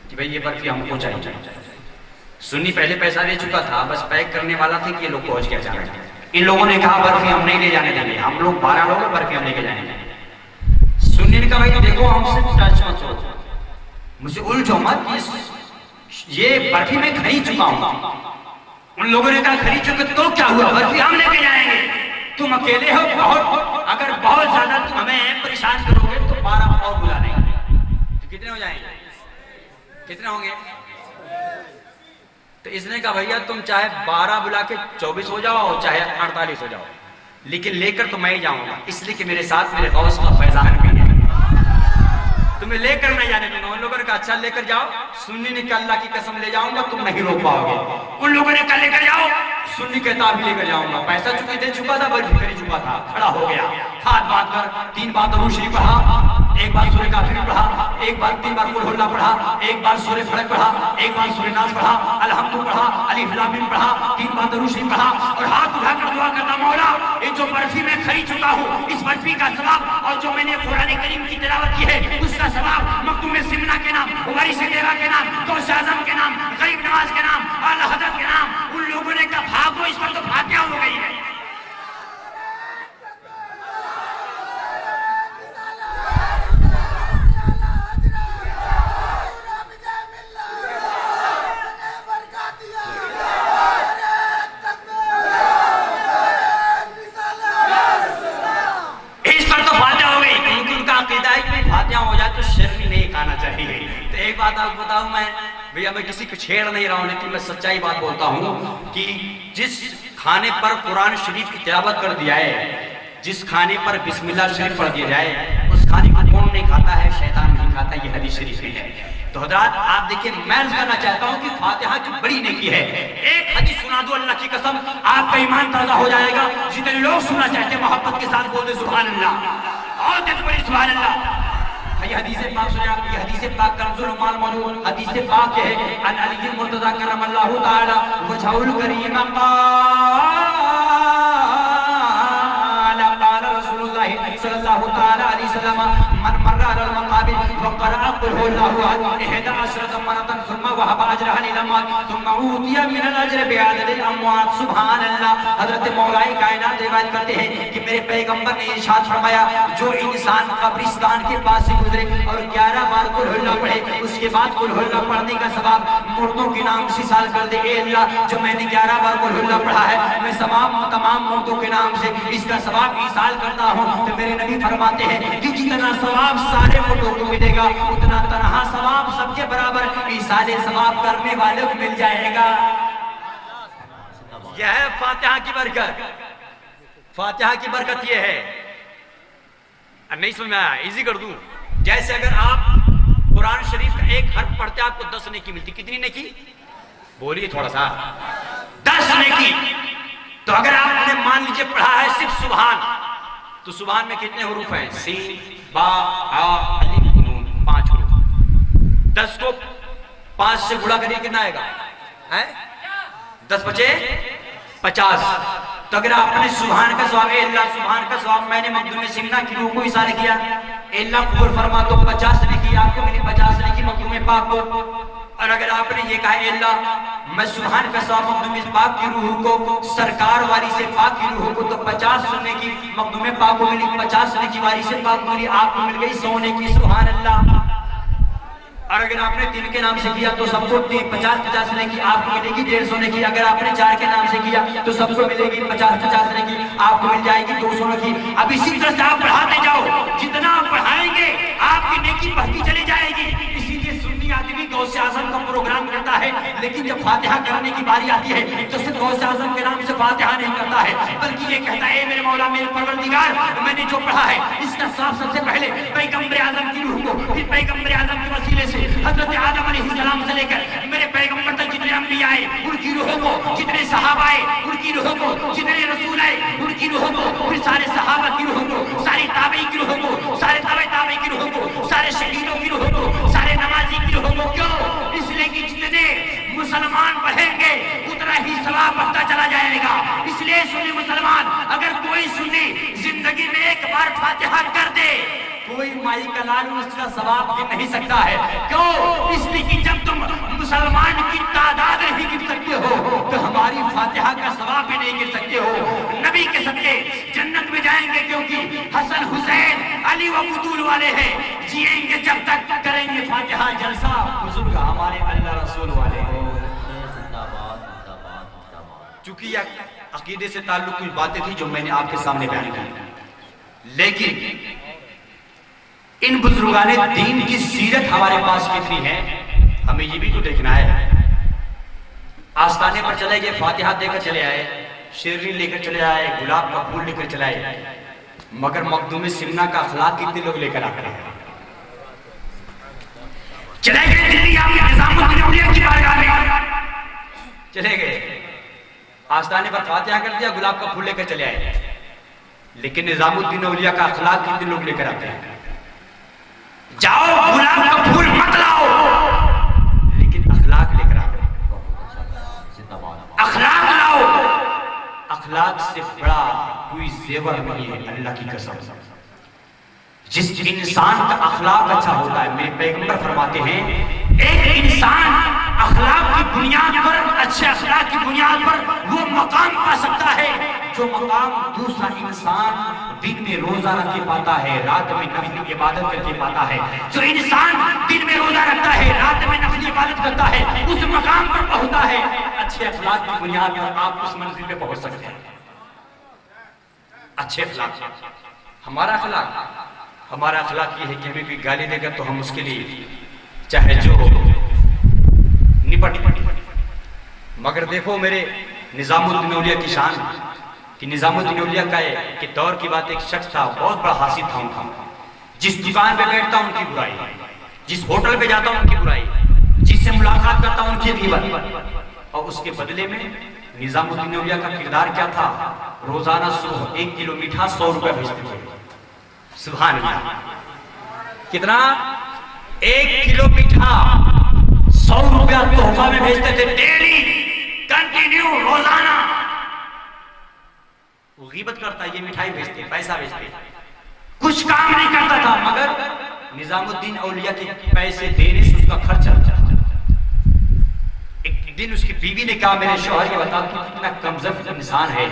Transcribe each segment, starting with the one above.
کہ بھئی یہ برفی ہم کو چاہیے. سنی پہلے پیسہ دے چکا تھا، بس پیک کرنے والا تھا کہ یہ لوگ پہنچ گیا جانا ہے. ان لوگوں نے کہا برفی ہم نہیں لے جانے دیں گے، ہم لوگ 12 لوگ ہیں، برفی ہم لے کے جائیں گے. سنی نے کہا بھائی دیکھو ہم سے ٹچ مت ہو، مجھ سے الجھو مت، یہ برفی میں خرید چکا ہوں. ان لوگوں نے کہا خرید چکے تو کیا ہوا، برفی ہم لے کے جائیں گے. تم اکیلے ہو، بہت اگر بہت زیادہ تم ہمیں پریشان کرو گے تو 12 اور بلا لیں گے. تو کتنے ہو جائیں گے؟ کتنے ہوں گے؟ تو اس نے کہا بھیا تم چاہے 12 بلا کے 24 ہو جاؤ، چاہے 48 ہو جاؤ، لیکن لے کر تو میں ہی جاؤں گا، اس لیے کہ میرے ساتھ میرے غوث کا فیضان بھی ہے. تمہیں لے کر نہیں جانے دوں گا. ان لوگوں نے کہا اچھا لے کر جاؤ. سنی نے کہا اللہ کی قسم لے جاؤں گا، تم نہیں روک پاؤ گے. ان لوگوں نے کہا لے کر جاؤ. سنی کہتا ابھی لے کر جاؤں گا. پیسہ چکے دے چکا تھا، برفی خرید چکا تھا، کھڑا ہو گیا. ہاتھ باندھ کر 3 بار درود شریف پڑھا، ایک بار سورہ کافرون پڑھا، ایک بار 3 بار قل ہو اللہ پڑھا، ایک بار سورہ فلق پڑھا، ایک بار سورہ ناس پڑھا، الحمد پڑھا، الف لام میم پڑھا، 3 بار درود شریف پڑھا اور ہاتھ اٹھا کر دعا کرتا مولا یہ جو برفی میں خرید چکا ہوں اس برفی کا ثواب اور جو میں نے قرآن کریم کی تلاوت کی ہے اس کا ثواب مکتوم سمنا کے نام، وارث دیوا کے نام، غوث اعظم کے نام، غریب نواز کے نام، اعلی حضرت کے نام. ان لوگوں نے کہا بھاگو، اس پر تو فاتحہ ہو گئی ہے. ہو جائے تو شرمی نہیں کھانا چاہیے. تو ایک بات آپ کو بتاؤں میں بھیا میں کسی کو چھیڑ نہیں رہا ہوں، لیکن میں سچائی بات بولتا ہوں کہ جس کھانے پر قرآن شریف کی تلاوت کر دیا ہے، جس کھانے پر بسم اللہ شریف پڑھ دیا جائے، اس کھانے کو کون نہیں کھاتا ہے؟ شیطان نہیں کھاتا. یہ حدیث شریف میں ہے. تو حضرات آپ دیکھیں میں عرض کرنا چاہتا ہوں کہ فاتحہ کی بڑی نیکی ہے. ایک حدیث سنا دو اللہ کی قسم آپ کا ایمان تازہ ہو جائے گا. جتنے لوگ سننا چاہتے ہیں محبت کے ساتھ بول دے سبحان اللہ اور دل بڑی سبحان اللہ. یہ حدیث پاک سنیں آپ. یہ حدیث پاک کنز المال موجود حدیث پاک ہے. ان علی المرتضی کرم اللہ تعالی وجہہ الکریم قال رسول اللہ صلی اللہ تعالی علیہ وسلم من مر على المقابر وقرأ قل هو الله احد 11 مرة ثم وهب اجرها للاموات ثم اوتي من الاجر بعدد الاموات. سبحان اللہ. حضرت مولا کائنات روایت کرتے ہیں کہ میرے پیغمبر نے ارشاد فرمایا جو انسان قبرستان کے پاس سے گزرے اور 11 بار قل هو الله پڑھے اس کے بعد قل هو الله پڑھنے کا ثواب مردوں کے نام سے سال کر دے. اے اللہ جو میں نے 11 بار قل هو الله پڑھا ہے میں تمام مردوں کے نام سے اس کا ثواب ایصال کرتا ہوں. تو میرے نبی فرماتے ہیں کہ جتنا ثواب سارے مردوں کو ملے گا اتنا تنہا ثواب سب کے برابر ایصال ثواب کرنے والے کو مل جائے گا. یہ ہے فاتحہ کی برکت. فاتحہ کی برکت یہ ہے. نہیں سمجھ میں آیا؟ ایزی کر دوں. جیسے اگر آپ قرآن شریف کا ایک حرف پڑھتے آپ کو 10 نیکی ملتی. کتنی نیکی بولیے تھوڑا سا؟ 10 نیکی. تو اگر آپ نے مان لیجئے پڑھا ہے صرف سبحان، تو سبحان میں کتنے حروف ہیں؟ سین با آ الف نون 5 حروف. 10 کو 5 سے گڑا کریے کتنا آئے گا؟ 10 بچے 50. تو اگر آپ نے سبحان کا ثواب اے اللہ سبحان کا ثواب میں نے مقدوم سمنا کی روح کو اصال کیا اے اللہ قبول فرما تو 50 نے کی آپ کو ملی 50 نے کی مقدوم پاک کو. اور اگر آپ نے یہ کہا اے اللہ میں سبحان کا ثواب مقدوم پاک کی روح کو سرکار واری سے پاک کی روح کو تو 50 سننے کی مقدوم پاک کو ملی 50 سننے کی واری سے پاک ملی آپ کو مل گئی 100 نے کی. سبحان اللہ. اور اگر آپ نے 3 کے نام سے کیا تو سب کو 50 نے کی آپ کو ملے گی 150 نے کی. اگر آپ نے 4 کے نام سے کیا تو سب کو ملے گی 50 نے کی آپ کو مل جائے گی 200 نے کی. اب اسی طرح سے آپ بڑھاتے جاؤ. جتنا آپ بڑھائیں گے آپ کی نیکی بڑھتی چلی جائے گی. اسی لیے سنی آدمی غوث اعظم کا پروگرام کرتا ہے لیکن جب فاتحہ کرنے کی باری آتی ہے تو صرف غوث اعظم کے نام سے فاتحہ نہیں کرتا ہے بلکہ یہ کہتا ہے اے میرے مولا میرے پروردگار میں نے جو پڑھا ہے اس کا سب سے پہلے پیغمبر اعظم کی روح کو پھر پیغمبر اعظم کے وسیلے سے حضرت آدم علیہ السلام سے لے کر میرے پیغمبر تک جتنے انبیاء آئے ان کی روحوں کو جتنے صحابہ آئے ان کی روحوں کو جتنے رسول آئے ان کی روحوں کو پھر سارے صحابہ کی روحوں کو سارے تابعی کی روحوں کو سارے تابعی کی روحوں کو سارے شہیدوں کی روحوں کو سارے نمازی کی روحوں کو. کیوں؟ اس لیے کہ جتنے مسلمان بڑھیں گے اتنا ہی ثواب بڑھتا چلا جائے گا. اس لیے سنی مسلمان اگر کوئی سنی زندگی میں ایک بار فاتحہ کر دے کوئی مائی کا لال اس کا ثواب دے نہیں سکتا ہے. کیوں؟ اس لیے کہ جب و بطول والے ہیں، جیئیں گے جب تک کریں گے فاتحہ جلسہ، بزرگ ہمارے اللہ رسول والے ہیں۔ چونکہ یہ عقیدے سے تعلق کچھ باتیں تھی جو میں نے آپ کے سامنے بیان کی، لیکن ان بزرگان دین کی سیرت ہمارے پاس کتنی ہے ہمیں یہ بھی تو دیکھنا ہے۔ آستانے پر چلے گئے، فاتحہ دے کر چلے آئے، شیرنی لے کر چلے آئے، گلاب کا پھول لے کر چلے آئے، مگر مخدوم سمنا کا اخلاق کتنے لوگ لے کر آتے ہیں؟ چلے گئے دلی آپ نظام الدین اولیاء کی بارگاہ میں، چلے گئے آستانے پر فاتحہ کر دیا، گلاب کا پھول لے کر چلے آئے، لیکن نظام الدین اولیاء کا اخلاق کتنے لوگ لے کر آتے ہیں؟ جاؤ گلاب کا پھول مت لاؤ، لیکن اخلاق لے کر آؤ، اخلاق لاؤ۔ اخلاق سے بڑا کوئی زیور نہیں ہے، اللہ کی قسم۔ جس انسان کا اخلاق اچھا ہوتا ہے، میرے پیغمبر فرماتے ہیں ایک انسان اخلاق کی بنیاد پر، اچھے اخلاق کی بنیاد پر وہ مقام پا سکتا ہے جو مقام دوسرا انسان دن میں روزہ رکھ کے پاتا ہے، رات میں نفلی عبادت کر کے پاتا ہے۔ جو انسان دن میں روزہ رکھتا ہے، رات میں نفلی عبادت کرتا ہے، اس مقام پر پہنچتا ہے۔ اچھے اخلاق کی بنیاد پر آپ اس منزل پہ پہنچ سکتے ہیں۔ اچھے اخلاق، ہمارا اخلاق یہ ہے کہ ہمیں کوئی گالی دے گا تو ہم اس کے لیے چاہے جو ہو نپٹ، مگر دیکھو میرے نظام الدین اولیاء کی شان، کہ نظام الدین اولیاء کا کہ دور کی بات، ایک شخص تھا بہت بڑا حاسد تھا ان کا، جس دکان پہ بیٹھتا ان کی برائی، جس ہوٹل پہ جاتا ان کی برائی، جس سے ملاقات کرتا ان کی غیبت، اور اس کے بدلے میں نظام الدین اولیاء کا کردار کیا تھا؟ روزانہ 1 کلو میٹھا 100 روپے بھیجتے تھے۔ سبحان اللہ، کتنا؟ 1 کلو میٹھا 100 روپیہ تحفہ میں بھیجتے تھے، ڈیلی کنٹینیو روزانہ۔ وہ غیبت کرتا، یہ مٹھائی بھیجتے، پیسہ بھیجتے، کچھ کام نہیں کرتا تھا، مگر نظام الدین اولیاء کے پیسے دینے سے اس کا خرچ چلتا تھا۔ ایک دن اس کی بیوی نے کہا میرے شوہر یہ بتا تو کتنا کمزور انسان ہے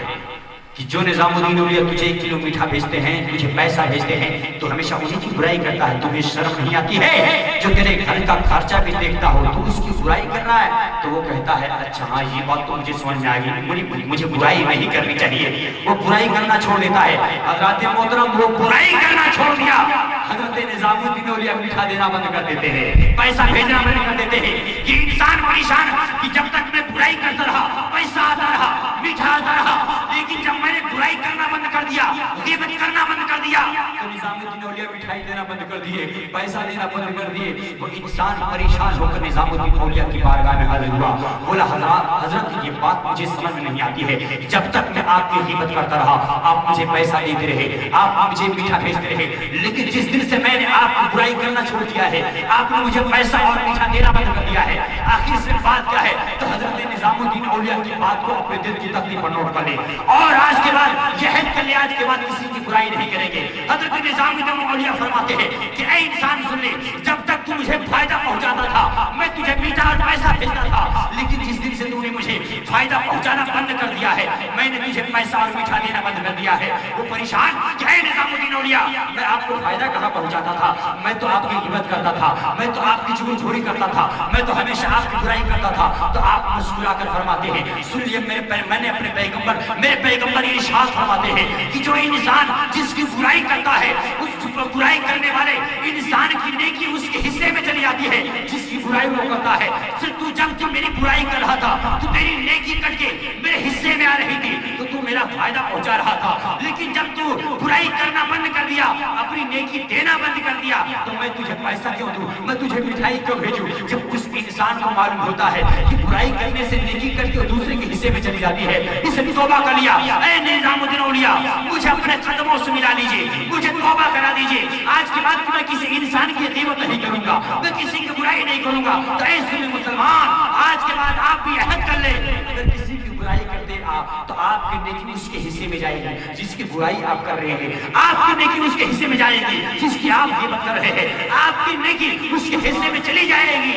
کہ جو نظام الدین اولیاء تجھے 1 کلو میٹھا بھیجتے ہیں، تجھے پیسہ بھیجتے ہیں، تو ہمیشہ انہی کی برائی کرتا ہے، تمہیں شرم نہیں آتی ہے؟ جو تیرے گھر کا خرچہ بھی دیکھتا ہو تو اس کی برائی کر رہا ہے۔ تو وہ کہتا ہے اچھا ہاں یہ بات تو مجھے سمجھ میں آ گئی، مجھے برائی نہیں کرنی چاہیے۔ وہ برائی کرنا چھوڑ دیتا ہے۔ حضرات محترم وہ برائی کرنا چھوڑ دیا، حضرت نظام الدین اولیاء میٹھا دینا بند کر دیتے ہیں، پیسہ بھیجنا بند کر دیتے ہیں۔ یہ انسان پریشان کہ جب تک میں برائی کرتا رہا، پیسہ آتا رہا، میٹھا آتا رہا، لیکن جب میں نے برائی کرنا بند کر دیا، غیبت کرنا بند کر دیا، تو نظام الدین اولیاء مٹھائی دینا بند کر دیے، پیسہ دینا بند کر دیے۔ وہ انسان پریشان ہو کر نظام الدین اولیاء کی بارگاہ میں حاضر ہوا، بولا حضرت یہ بات مجھے سمجھ میں نہیں آتی ہے، جب تک میں آپ کی غیبت کرتا رہا، آپ مجھے پیسہ دیتے رہے، آپ مجھے میٹھا بھیجتے رہے، لیکن جس دن سے میں نے آپ کی برائی کرنا چھوڑ دیا ہے، آپ نے مجھے پیسہ اور میٹھا دینا بند کر دیا ہے، آخر سے بات کیا ہے؟ تو حضرت نظام الدین اولیاء کی بات کو اپنے دل کی تختی پر نوٹ کر لیں، اور آج کے بعد یہ عہد کر لیں آج کے بعد کسی کی برائی نہیں کریں گے۔ حضرت نظام الدین اولیاء فرماتے ہیں کہ اے انسان سن لے، جب تک تو مجھے فائدہ پہنچاتا تھا میں تجھے میٹھا اور پیسہ بھیجتا تھا، لیکن جس دن سے تو نے مجھے فائدہ پہنچانا بند کر دیا ہے، میں نے تجھے پیسہ اور میٹھا دینا بند کر دیا ہے۔ وہ پریشان کہ اے نظام الدین اولیاء میں آپ کو فائدہ کہاں پہنچاتا تھا؟ میں تو آپ کی غیبت کرتا تھا، میں تو آپ کی چغلخوری کرتا تھا، میں تو ہمیشہ آپ کی برائی کرتا تھا۔ تو آپ مسکرا کر فرماتے ہیں سن لیے میں نے اپنے پیغمبر ارشاد فرماتے ہیں کہ جو انسان جس کی برائی کرتا ہے اس برائی کرنے والے انسان کی نیکی اس کے حصے میں چلی جاتی ہے، جس کی برائی وہ کرتا ہے۔ صرف تو جب تو میری برائی کر رہا تھا تو تیری نیکی کٹ کے میرے حصے میں آ رہی تھی تو تو میرا فائدہ پہنچا رہا تھا، لیکن جب تو برائی کرنا بند کر دیا، اپنی نیکی دینا بند کر دیا، تو میں تجھے پیسہ کیوں دوں، میں تجھے مٹھائی کیوں بھیجوں؟ جب اس انسان کو معلوم ہوتا ہے کہ برائی کرنے سے نیکی کٹ کے دوسرے کے حصے میں چلی جاتی ہے، اس نے توبہ کر لیا۔ اے نظام الدین اولیاء مجھے اپنے قدموں سے ملا لیجئے، مجھے توبہ کرا دیجئے، آج کے بعد میں کسی انسان کی غیبت نہیں کروں گا، میں کسی کی برائی نہیں کروں گا۔ تو اے سنی مسلمان آج کے بعد آپ بھی عہد کر لیں، اگر کسی کی برائی کرتے آپ تو آپ کی نیکی اس کے حصے میں جائے گی، جس کی برائی آپ کر رہے ہیں آپ کی نیکی اس کے حصے میں جائے گی، جس کی آپ غیبت کر رہے ہیں آپ کی نیکی اس کے حصے میں چلی جائے گی،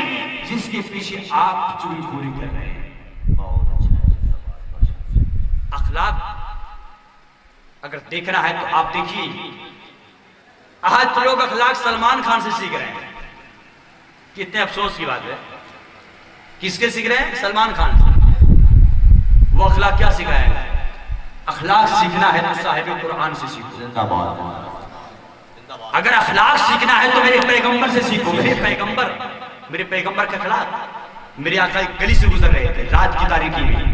جس کے پیچھے آپ چغلخوری کر رہے ہیں۔ اخلاق اگر دیکھنا ہے تو آپ دیکھیے آج تو لوگ اخلاق سلمان خان سے سیکھ رہے ہیں. کتنے افسوس کی بات ہے. کس کے سیکھ رہے ہیں؟ سلمان خان سے. وہ اخلاق کیا سکھائے گا؟ اخلاق سیکھنا ہے تو صاحب قرآن سے سیکھو. اگر اخلاق سیکھنا ہے تو میرے پیغمبر سے سیکھو. میرے پیغمبر کا اخلاق. میرے آقا ایک گلی سے گزر رہے تھے رات کی تاریکی میں.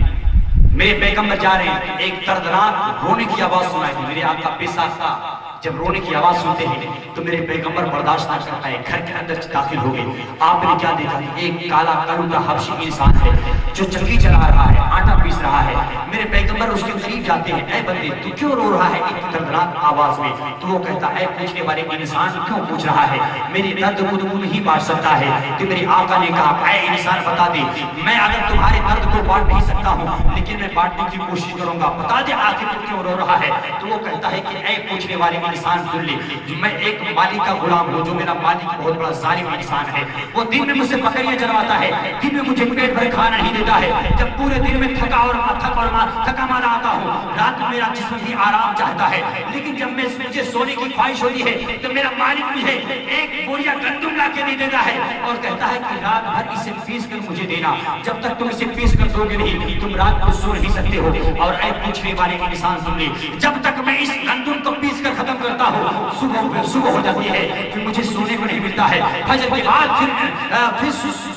میرے پیغمبر جا رہے ہیں, ایک دردناک رونے کی آواز سنائی دی. میرے آقا بے ساختہ جب رونے کی آواز سنتے ہیں تو میرے پیغمبر برداشت نہ کرتا ہے, گھر کے اندر داخل ہو گئے. آپ نے کیا دیکھا؟ ایک کالا کلوٹا حبشی انسان ہے جو چکی چلا رہا ہے, آٹا پیس رہا ہے. میرے پیغمبر اس کے قریب جاتے ہیں, اے بندے تو کیوں رو رہا ہے ایک دردناک آواز میں؟ تو وہ کہتا ہے, اے پوچھنے والے انسان کیوں پوچھ رہا ہے؟ میرے درد کو تو نہیں بانٹ سکتا ہے. تو میرے آقا نے کہا, اے انسان بتا دے, میں اگر تمہارے درد کو بانٹ نہیں سکتا ہوں لیکن میں بانٹنے کی کوشش کروں گا, بتا دے آخر تو کیوں رو رہا ہے. تو وہ کہتا ہے کہ اے پوچھنے والے انسان سن لے, میں ایک مالک کا غلام ہوں, جو میرا مالک بہت بڑا ظالم انسان ہے. وہ دن میں مجھ سے بکریاں چرواتا ہے, دن میں مجھے پیٹ بھر کھانا نہیں دیتا ہے. جب پورے دن میں تھکا مارا آتا ہوں, رات میں میرا جسم بھی آرام چاہتا ہے, لیکن جب مجھے سونے کی خواہش ہوتی ہے تو میرا مالک مجھے ایک بوریا گندم لا کے دے دیتا ہے اور کہتا ہے کہ رات بھر اسے پیس کر مجھے دینا. جب تک تم اسے پیس کر دو گے نہیں تم رات کو سو نہیں سکتے ہو. اور اے پوچھنے والے انسان سن لے, جب تک میں اس گندم کو پیس کر ختم کرتا ہوں صبح ہو جاتی ہے, پھر مجھے سونے کو نہیں ملتا ہے. فجر کے بعد پھر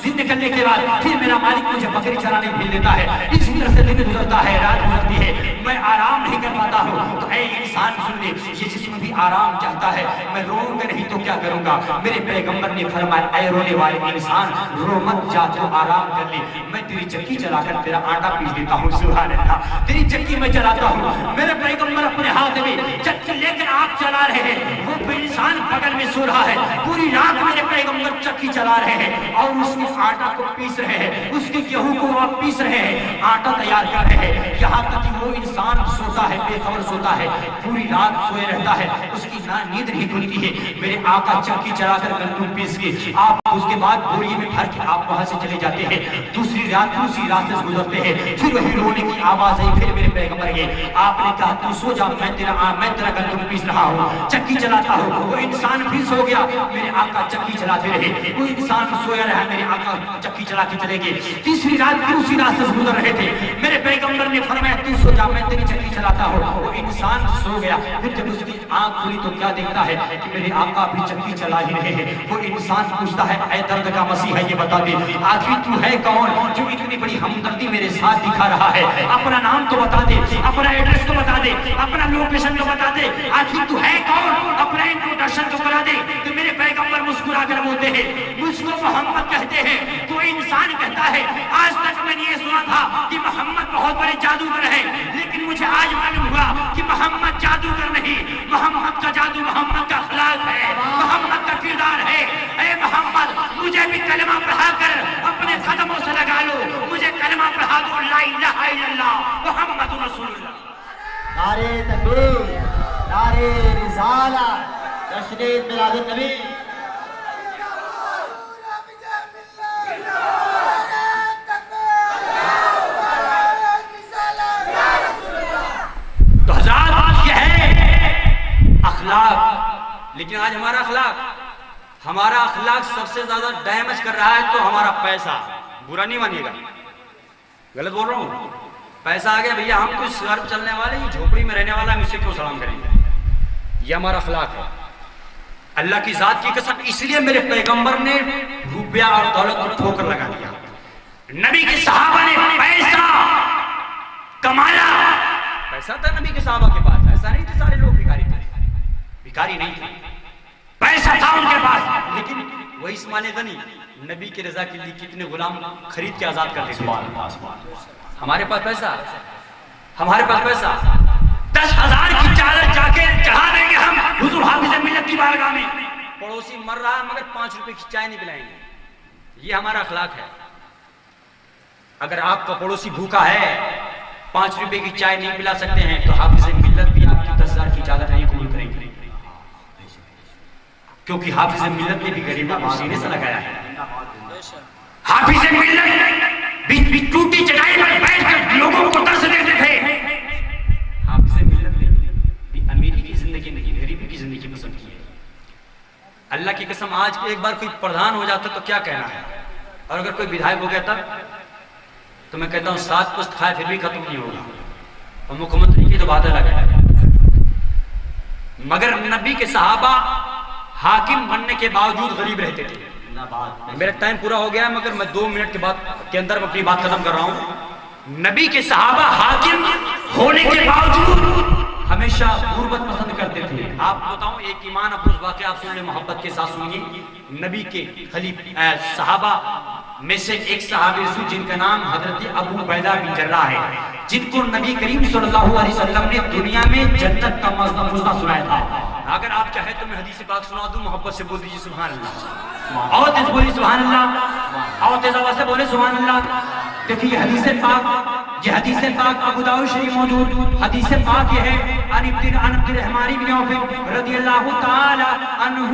دن نکلنے کے بعد پھر میرا مالک مجھے بکری چرانے بھیج دیتا ہے. اسی طرح سے دن گزرتا ہے, رات گزرتی ہے, میں آرام نہیں کر پاتا ہوں. تو اے انسان سن لے, یہ جسم بھی آرام چاہتا ہے, میں روؤں گا نہیں تو کیا کروں گا؟ میرے پیغمبر نے فرمایا, اے رونے والے انسان رو مت جا, تو آرام کر لے, میں تیری چکی چلا کر تیرا آٹا پیس دیتا ہوں. سبحان اللہ, تیری چکی میں چلاتا ہوں. میرے پیغمبر اپنے ہاتھ میں چکی لے کر آپ چلا رہے ہیں, وہ انسان بغل میں سو رہا ہے. پوری رات میرے پیغمبر چکی چلا رہے ہیں اور اس میں آٹا کو پیس رہے ہیں, اس کے گیہوں کو آپ پیس رہے ہیں, آٹا تیار کر رہے ہیں. یہاں تک کہ وہ انسان سوتا ہے, بے خبر سوتا ہے, پوری رات سوئے رہتا ہے, اس کی نیند نہیں کھلتی ہے. میرے آقا چکی چلا کر گندم پیس کے آپ اس کے بعد بوری میں بھر کے آپ وہاں سے چلے جاتے ہیں. دوسری راستے سے گزرتے ہیں, پھر وہی رونے کی آواز آئی. پھر میرے پیغمبر گئے, آپ نے کہا تو سو جا, میں تیرا گندم پیس رہا ہوں, چکی چلاتا ہوں. وہ انسان پھر سو گیا, میرے آقا چکی چلاتے رہے. وہ انسان سویا رہا, میرے آقا چکی چلا کے چلے گئے. تیسری رات پھر اسی راستے سے گزر رہے تھے. میرے پیغمبر نے فرمایا, تو سو جا, میں تیری چکی چلاتا ہوں. وہ انسان سو گیا. پھر جب اس کی آنکھ کھلی تو کیا دیکھتا ہے کہ میرے آقا بھی چکی چلا ہی رہے ہیں. وہ انسان پوچھتا ہے, اے درد کا مسیح ہے, یہ بتا دے آخر تو ہے کون جو اتنی بڑی ہمدردی میرے ساتھ دکھا رہا ہے؟ اپنا نام تو بتا دے, اپنا ایڈریس تو بتا دے, اپنا لوکیشن تو بتا دے, آخر تو ہے کون, اپنا انٹروڈکشن تو کرا دے. تو میرے پیغمبر مسکرا کر بولتے ہیں, مجھ کو محمد کہتے ہیں. تو انسان کہتا ہے, آج تک میں نے یہ سنا تھا کہ محمد بہت بڑے جادوگر ہیں, لیکن مجھے آج معلوم ہوا کہ محمد جادوگر نہیں, محمد کا جادو محمد کا اخلاق ہے, محمد کا کردار ہے. اے محمد, مجھے بھی کلمہ پڑھا کر اپنے قدموں سے لگا لو, مجھے کلمہ پڑھا دو, لا الہ الا اللہ محمد رسول اللہ. نعرے تکبیر, نعرے رسالت, جشن میلاد النبی. تو حضرات یہ ہے اخلاق. لیکن آج ہمارا اخلاق سب سے زیادہ ڈیمیج کر رہا ہے تو ہمارا پیسہ. برا نہیں مانیے گا, غلط بول رہا ہوں. پیسہ آ گیا بھیا, ہم کچھ گھر چلنے والے, یہ جھوپڑی میں رہنے والا, ہم اسے کیوں سلام کریں گے؟ یہ ہمارا اخلاق ہے. اللہ کی ذات کی قسم, اس لیے میرے پیغمبر نے روپیہ اور دولت کو ٹھوکر لگا دیا. نبی کے صحابہ نے پیسہ کمایا. پیسہ تھا نبی کے صحابہ کے پاس, ایسا نہیں تھے سارے لوگ بھکاری نہیں تھے, پیسہ تھا ان کے پاس. لیکن وہ عثمان غنی نبی کے رضا کے لیے کتنے غلام خرید کے آزاد کر دیتے. ہمارے پاس پیسہ 10,000 کی چادر جا کے چڑھا دیں گے ہم حضور حافظ ملت کی بارگاہ میں. پڑوسی مر رہا ہے مگر 5 روپے کی چائے نہیں پلائیں گے. یہ ہمارا اخلاق ہے. اگر آپ کا پڑوسی بھوکا ہے, 5 روپے کی چائے نہیں پلا سکتے ہیں, تو حافظ ملت بھی آپ کی 10,000 کی چادر نہیں قبول کریں گے, کیونکہ حافظ ملت نے بھی غریبوں کو سینے سے لگایا ہے. حافظ ملت بھی ٹوٹی چٹائی پر بیٹھ کر لوگوں کو درس دیتے تھے. حافظ ملت نے بھی امیری کی زندگی نہیں, غریبی کی زندگی پسند کی ہے. اللہ کی قسم آج ایک بار کوئی پردھان ہو جاتا تو کیا کہنا ہے، اور اگر کوئی بدھائک ہو گیا تھا تو میں کہتا ہوں 7 پست کھائے پھر بھی ختم نہیں ہوگا، اور مکھ منتری کی تو بات الگ ہے۔ مگر نبی کے صحابہ حاکم بننے کے باوجود غریب رہتے تھے۔ میرا ٹائم پورا ہو گیا ہے مگر میں 2 منٹ کے اندر اپنی بات ختم کر رہا ہوں۔ نبی کے صحابہ حاکم ہونے کے باوجود ہمیشہ غربت پسند کرتے تھے۔ آپ بتاؤں ایک ایمان افروز واقعہ آپ سن لیں، محبت کے ساتھ سنیے۔ نبی کے صحابہ میں سے ایک صحابی رسول جن کا نام حضرت ابو عبیدہ بن جراح ہے، جن کو نبی کریم صلی اللہ علیہ وسلم نے دنیا میں جنت کا مزہ سنایا تھا۔ اگر آپ چاہیں تو میں حدیث پاک سنا دوں، محبت سے بول دیجیے سبحان اللہ، اور تیز بولی سبحان اللہ، اور تیز آواز سے بولے سبحان اللہ۔ دیکھیے حدیث پاک ابو داؤد شریف موجود، حدیث پاک یہ ہے عن عبد الرحمن بن عوف رضی اللہ تعالی عنہ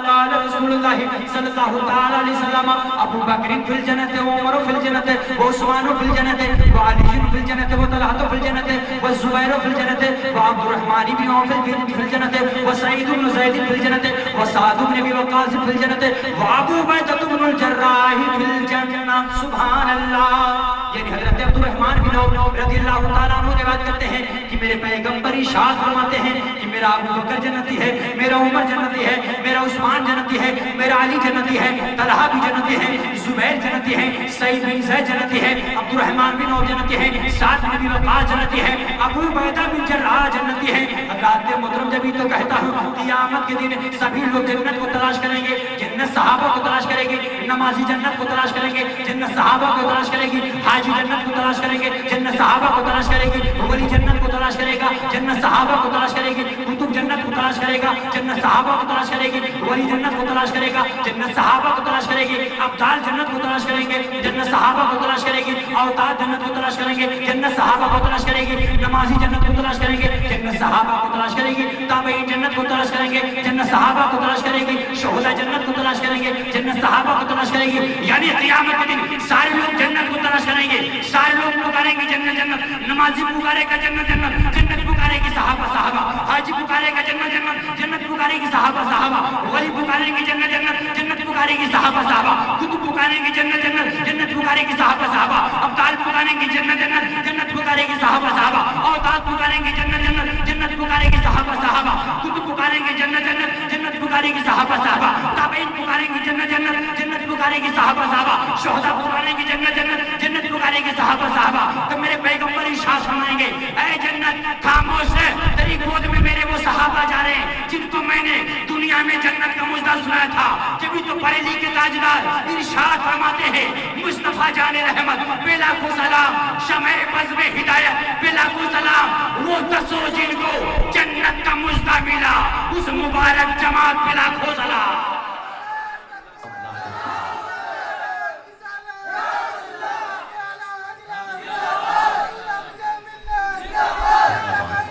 قال رسول اللہ صلی اللہ تعالی علیہ وسلم ابو بکر فی الجنت وعمر فی الجنت وعثمان فی الجنت وعلی فی الجنت وطلحہ فی الجنت والزبیر فی الجنت وعبد الرحمن بن عوف فی الجنت وسعید بن زید فی الجنت وسعد بن ابی وقاص فی الجنت وابو عبیدہ بن الجراح فی الجنت۔ سبحان اللہ۔ یعنی حضرت عبد الرحمن بن عوف رضی اللہ تعالیٰ عنہ روایت کرتے ہیں کہ میرے پیغمبر ارشاد فرماتے ہیں کہ میرا ابو بکر جنتی ہے، میرا عمر جنتی ہے، میرا عثمان جنتی ہے، میرا علی جنتی ہے، طلحہ بھی جنتی ہے، زبیر جنتی ہے، سعید بن زید جنتی ہے، عبد الرحمن بن عوف جنتی ہے، سعد بن ابی وقاص جنتی ہے، ابو عبیدہ بن جراح جنتی ہے۔ حضرات محترم جبھی تو کہتا ہوں قیامت کے دن سبھی لوگ جنت کو تلاش کریں گے، جنت صحابہ کو تلاش کریں گے، نمازی جنت کو تلاش کریں گے، جنت صحابہ کو تلاش کریں گے، حاجی جنت کو تلاش کریں گے، جنت صحابہ کو تلاش کریں گے، ولی جنت کو تلاش کرے گا، جنت صحابہ کو تلاش کرے گی، کتب جنت کو تلاش کرے گا، جنت صحابہ کو تلاش کرے گی، ولی جنت کو تلاش کرے گا، جنت صحابہ کو تلاش کرے گی، ابدال جنت کو تلاش کریں گے، جنت صحابہ کو تلاش کرے گی، اوتاد جنت کو تلاش کریں گے، جنت صحابہ کو تلاش کرے گی، نمازی جنت کو تلاش کریں گے، جنت صحابہ کو تلاش کرے گی، تابعین جنت کو تلاش کریں گے، جنت صحابہ کو تلاش کریں گے، شہداء جنت کو تلاش کریں گے، جنت صحابہ کو تلاش کریں گے۔ یعنی قیامت کے دن سارے لوگ جنت کو تلاش کریں گے، سارے لوگ پکاریں گے جنت جنت، نمازی پکارے گا جنت جنت، جنت پکارے گی صحابہ صحابہ، حاجی پکارے گا جنت جنت، جنت پکارے گی صحابہ صحابہ، ولی پکارے گی جنت جنت، جنت پکارے گی صحابہ صحابہ، کتب پکارے گی جنت جنت، جنت پکارے گی صحابہ صحابہ، ابدال پکارے گی جنت جنت، جنت پکارے گی صحابہ صحابہ، اوتاد پکارے گی جنت جنت، جنت پکارے گی صحابہ صحابہ، کتب پکارے گی جنت جنت، جنت پکارے گی صحابہ صحابہ، تابعین پکارے گی جنت جنت، جنت پکارے گی صحابہ صحابہ، شہداء پکارے گی جنت جنت، جنت پکارے گی صحابہ صحابہ۔ تو میرے پیغمبر ارشاد فرمائیں گے اے جنت خاموش ہے، تیری گود میں میرے وہ صحابہ جا رہے ہیں جن کو میں نے دنیا میں جنت کا مژدہ سنایا تھا۔ جبھی تو بریلی کے تاجدار ارشاد فرماتے ہیں مصطفیٰ جان رحمت بے لاکھوں سلام، شمع بزم ہدایت بے لاکھوں سلام، وہ 10 جن کو جنت کا مژدہ ملا اس مبارک جماعت بے لاکھوں سلام۔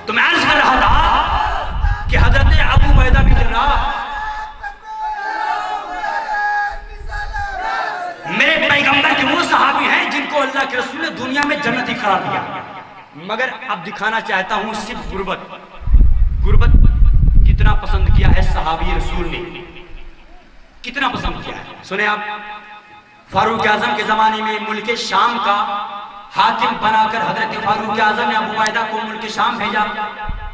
تو میں عرض کر رہا تھا کہ حضرت ابو عبیدہ بن جراح میرے پیغمبر کے وہ صحابی ہیں جن کو اللہ کے رسول نے دنیا میں جنتی قرار دیا، مگر اب دکھانا چاہتا ہوں صرف غربت کتنا پسند کیا ہے صحابی رسول نے، کتنا پسند کیا ہے۔ سنیں آپ، فاروق اعظم کے زمانے میں ملک شام کا حاکم بنا کر حضرت فاروق اعظم نے ابو عبیدہ کو ملک شام بھیجا۔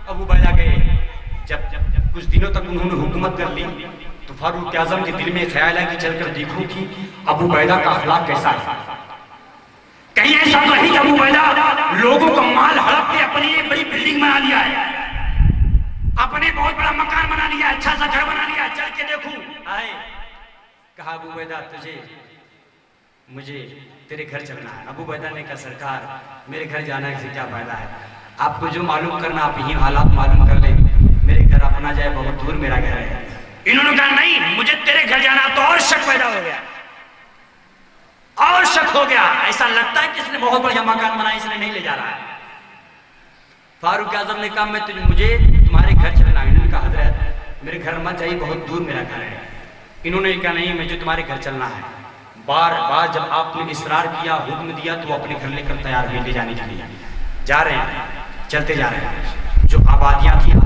ابو عبیدہ گئے، جب کچھ دنوں تک انہوں نے حکومت کر لی تو فاروق اعظم کے دل میں خیال ہے کہ چل کر دیکھوں کہ ابو عبیدہ کا اخلاق کیسا ہے، کہیں ایسا تو نہیں کہ ابو عبیدہ لوگوں کا مال ہڑپ کے اپنی ایک بڑی بلڈنگ بنا لیا ہے، اپنے بہت بڑا مکان بنا لیا، اچھا سا گھر بنا لیا، چل کے دیکھوں آئے۔ کہا ابو عبیدہ مجھے تیرے گھر چلنا ہے۔ ابو عبیدہ نے کہا سرکار میرے گھر جانا سے کیا فائدہ ہے، آپ کو جو معلوم کرنا آپ یہی حالات معلوم کر لیں، میرے گھر اپنا جائے بہت دور میرا گھر ہے۔ انہوں نے کہا نہیں مجھے تیرے گھر جانا، تو اور شک پیدا ہو گیا، اور شک ہو گیا، ایسا لگتا ہے کہ اس نے بہت بڑا مکان بنایا، اس نے نہیں لے جا رہا ہے۔ فاروق اعظم نے کہا مجھے تمہارے گھر چلنا ہے۔ انہوں نے کہا حضرت میرے گھر مت جائیے، بہت دور میرا گھر ہے۔ انہوں نے کہا نہیں مجھے تمہارے گھر چلنا ہے۔ بار بار جب آپ نے اصرار کیا، حکم دیا، تو وہ اپنے گھر لے کر تیار ہوئے لے جانے کے لیے۔ جا رہے ہیں، چلتے جا رہے ہیں، جو آبادیاں تھیں